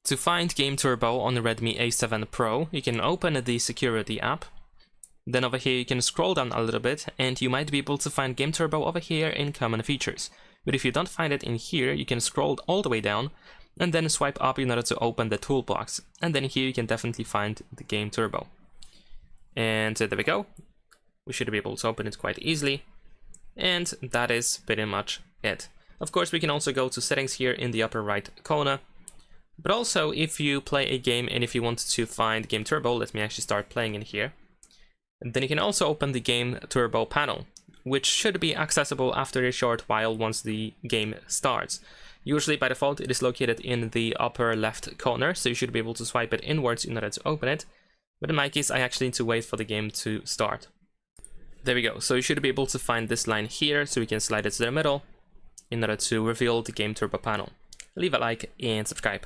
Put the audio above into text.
To find Game Turbo on the Redmi A7 Pro, you can open the security app. Then over here you can scroll down a little bit and you might be able to find Game Turbo over here in common features. But if you don't find it in here, you can scroll all the way down and then swipe up in order to open the toolbox. And then here you can definitely find the Game Turbo. And there we go. We should be able to open it quite easily. And that is pretty much it. Of course, we can also go to settings here in the upper right corner. But also, if you play a game and if you want to find Game Turbo, let me actually start playing in here. And then you can also open the Game Turbo panel, which should be accessible after a short while once the game starts. Usually by default it is located in the upper left corner, so you should be able to swipe it inwards in order to open it. But in my case, I actually need to wait for the game to start. There we go, so you should be able to find this line here, so we can slide it to the middle in order to reveal the Game Turbo panel. Leave a like and subscribe.